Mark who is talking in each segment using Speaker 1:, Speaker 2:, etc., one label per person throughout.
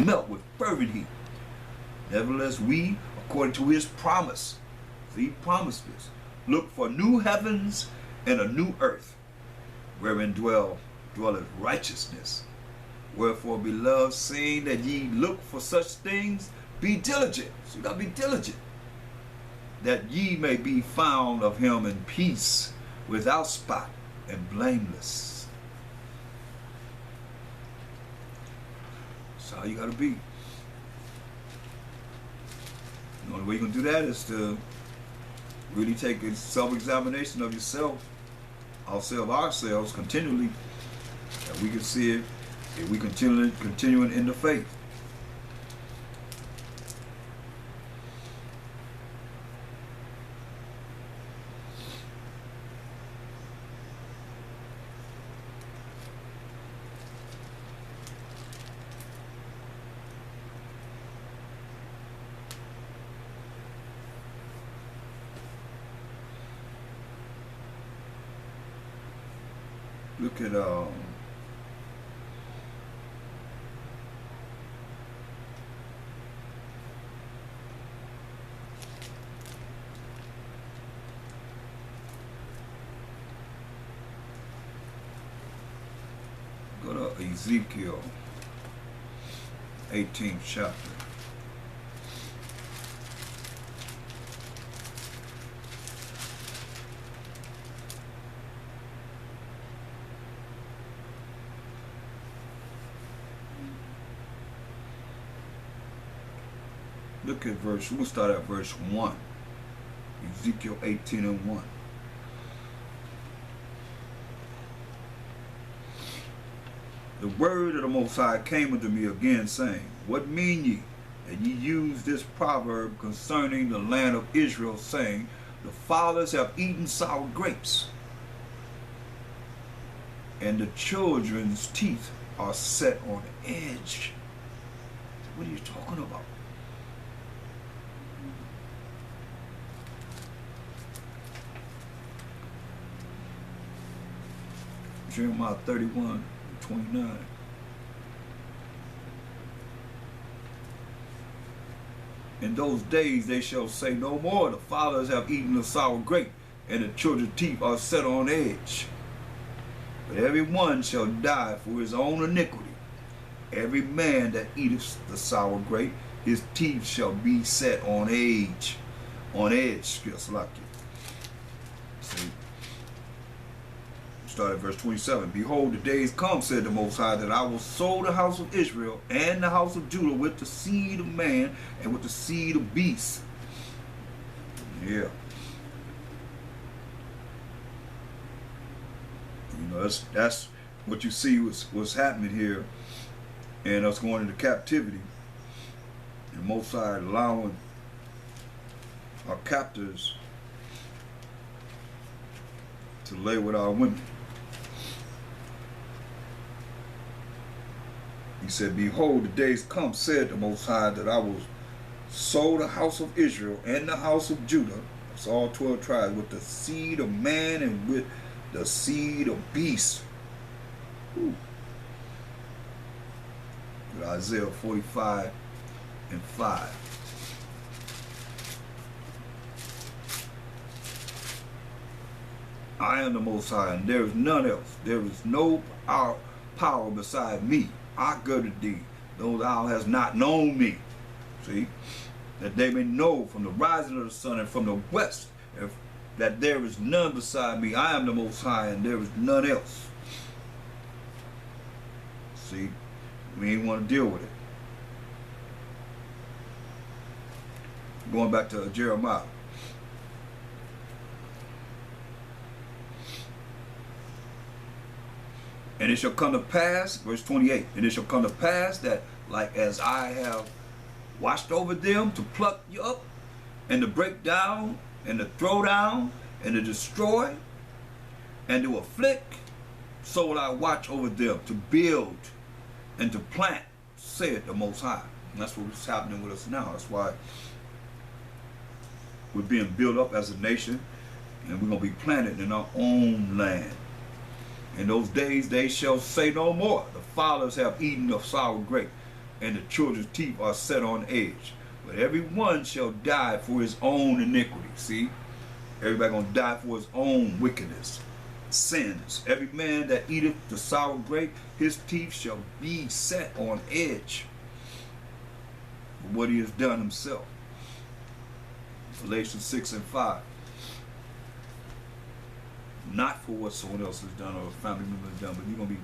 Speaker 1: melt with fervent heat. Nevertheless, we, according to his promise, he promised this, look for new heavens and a new earth, wherein dwelleth righteousness. Wherefore, beloved, seeing that ye look for such things, be diligent. So you gotta be diligent, that ye may be found of him in peace, without spot and blameless. That's how you gotta be. The only way you can do that is to really take a self-examination of yourself, ourselves continually, that we can see it if we continuing in the faith. Look at go to Ezekiel 18th chapter. Look at we'll start at verse 1. Ezekiel 18:1. The word of the Most High came unto me again, saying, What mean ye? And ye use this proverb concerning the land of Israel, saying, The fathers have eaten sour grapes, and the children's teeth are set on edge. What are you talking about? Jeremiah 31:29. In those days they shall say no more, the fathers have eaten the sour grape, and the children's teeth are set on edge. But every one shall die for his own iniquity. Every man that eateth the sour grape, his teeth shall be set on edge. On edge, just like it. See? Start at verse 27. Behold, the days come, said the Most High, that I will sow the house of Israel and the house of Judah with the seed of man and with the seed of beast. Yeah. You know, that's what you see what's happening here, and us going into captivity. And Most High allowing our captors to lay with our women. He said, Behold, the days come, said the Most High, that I will sow the house of Israel and the house of Judah, that's all 12 tribes, with the seed of man and with the seed of beast. Ooh. With Isaiah 45:5. I am the Most High, and there is none else. There is no power beside me. I girded thee, though thou hast not known me. See? That they may know from the rising of the sun and from the west, that there is none beside me. I am the Most High, and there is none else. See? We ain't want to deal with it. Going back to Jeremiah. And it shall come to pass, verse 28, and it shall come to pass that, like as I have watched over them to pluck you up, and to break down, and to throw down, and to destroy, and to afflict, so will I watch over them to build and to plant, saith the Most High. And that's what's happening with us now. That's why we're being built up as a nation, and we're going to be planted in our own land. In those days they shall say no more, the fathers have eaten of sour grape, and the children's teeth are set on edge. But every one shall die for his own iniquity. See? Everybody gonna die for his own wickedness, sins. Every man that eateth the sour grape, his teeth shall be set on edge for what he has done himself. Galatians 6 and 5. Not for what someone else has done or a family member has done, but you're gonna be.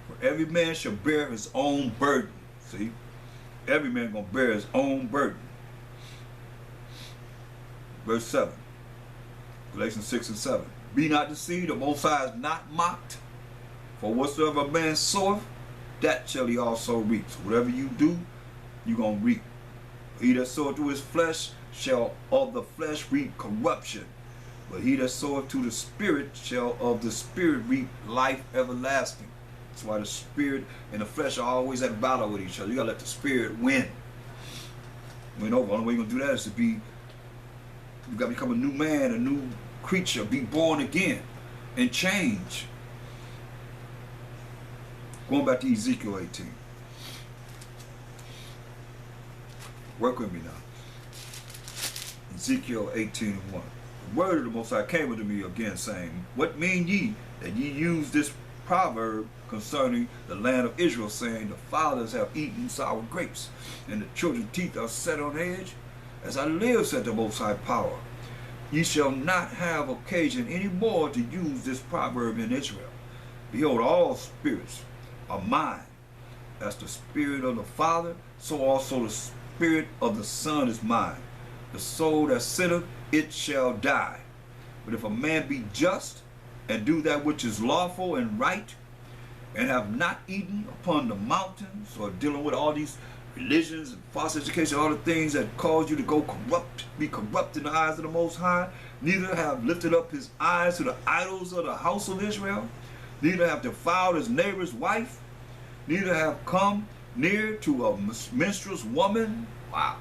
Speaker 1: For every man shall bear his own burden. See? Every man gonna bear his own burden. Verse 7. Galatians 6 and 7. Be not deceived, the Most High is not mocked. For whatsoever a man soweth, that shall he also reap. So whatever you do, you're going to reap. He that soweth to his flesh shall of the flesh reap corruption. But he that soweth to the Spirit shall of the Spirit reap life everlasting. That's why the Spirit and the flesh are always at battle with each other. You got to let the Spirit win. Win over. The only way you're going to do that is to be, you got to become a new man, a new creature, be born again and change. Going back to Ezekiel 18. Work with me now. Ezekiel 18 and 1. The word of the Most High came unto me again, saying, What mean ye that ye use this proverb concerning the land of Israel, saying, The fathers have eaten sour grapes, and the children's teeth are set on edge? As I live, said the Most High Power, ye shall not have occasion any more to use this proverb in Israel. Behold, all spirits are mine. As the spirit of the Father, so also the spirit of the Son is mine. The soul that sinneth, it shall die. But if a man be just, and do that which is lawful and right, and have not eaten upon the mountains, or dealing with all these religions and false education, all the things that cause you to go corrupt, be corrupt in the eyes of the Most High, neither have lifted up his eyes to the idols of the house of Israel, neither have defiled his neighbor's wife, neither have come near to a menstruous woman. Wow.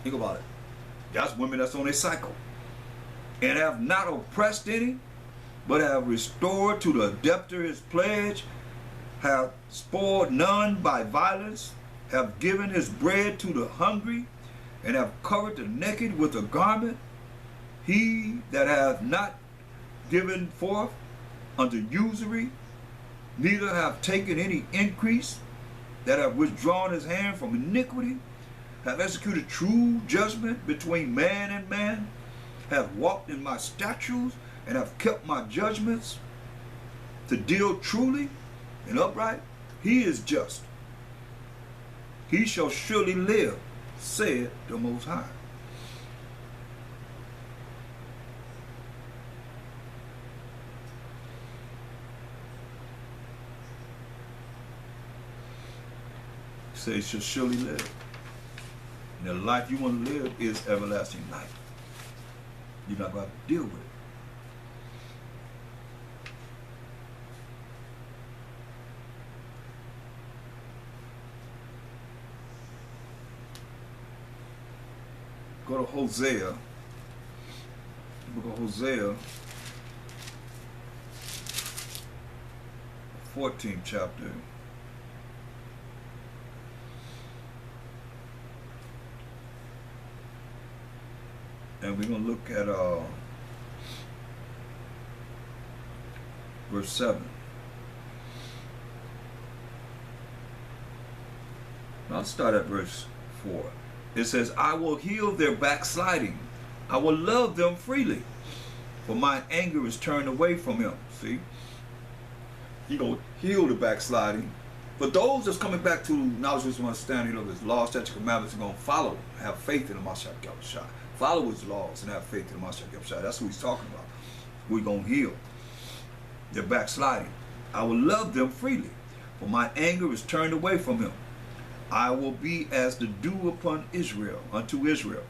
Speaker 1: Think about it. That's women that's on a cycle. And have not oppressed any, but have restored to the debtor his pledge, have spoiled none by violence, have given his bread to the hungry, and have covered the naked with a garment. He that hath not given forth unto usury, neither have taken any increase, that have withdrawn his hand from iniquity, have executed true judgment between man and man, have walked in my statutes, and have kept my judgments, to deal truly and upright, he is just. He shall surely live, said the Most High. He said he shall surely live. And the life you want to live is everlasting life. You're not going to have to deal with it. Go to Hosea, book of Hosea, 14th chapter. And we're going to look at verse 7. I'll start at verse 4. It says, I will heal their backsliding. I will love them freely, for my anger is turned away from him. See? He going to heal the backsliding. For those that's coming back to knowledge, wisdom, understanding of his laws, statutes, commandments, are going to follow, have faith in the Mashiach Yahushua. Follow his laws and have faith in the Mashiach Yahushua. That's what he's talking about. We're going to heal their backsliding. I will love them freely, for my anger is turned away from him. I will be as the dew upon Israel, unto Israel.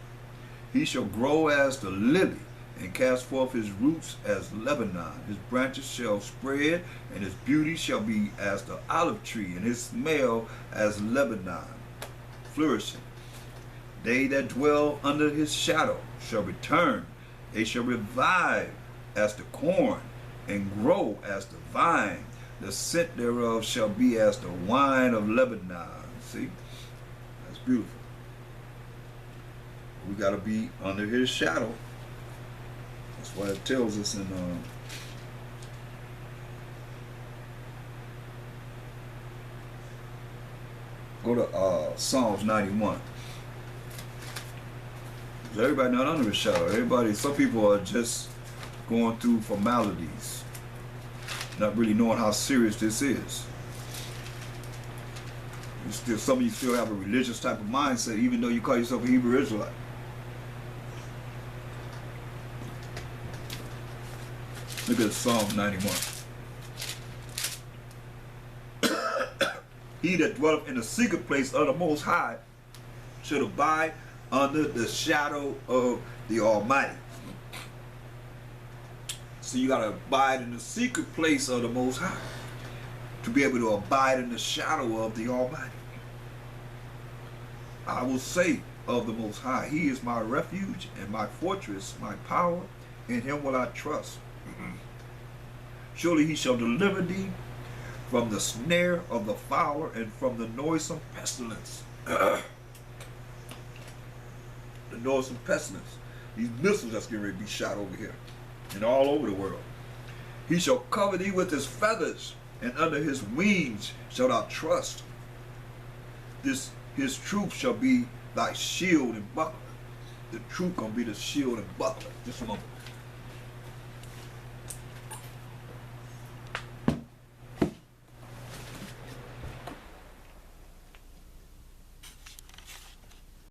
Speaker 1: He shall grow as the lily, and cast forth his roots as Lebanon. His branches shall spread, and his beauty shall be as the olive tree, and his smell as Lebanon, flourishing. They that dwell under his shadow shall return. They shall revive as the corn, and grow as the vine. The scent thereof shall be as the wine of Lebanon. See? That's beautiful. We got to be under his shadow. That's why it tells us in go to Psalms 91. Everybody not under his shadow. Everybody, some people are just going through formalities, not really knowing how serious this is. Some of you still have a religious type of mindset, even though you call yourself a Hebrew Israelite. Look at Psalm 91. He that dwelleth in the secret place of the Most High should abide under the shadow of the Almighty. So you got to abide in the secret place of the Most High to be able to abide in the shadow of the Almighty. I will say of the Most High, He is my refuge and my fortress, my power, in Him will I trust. Surely He shall deliver thee from the snare of the fowler and from the noisome pestilence. The noisome pestilence. These missiles that's getting ready to be shot over here and all over the world. He shall cover thee with His feathers, and under His wings shalt thou trust. His truth shall be thy shield and buckler. The truth gonna be the shield and buckler. Just a moment.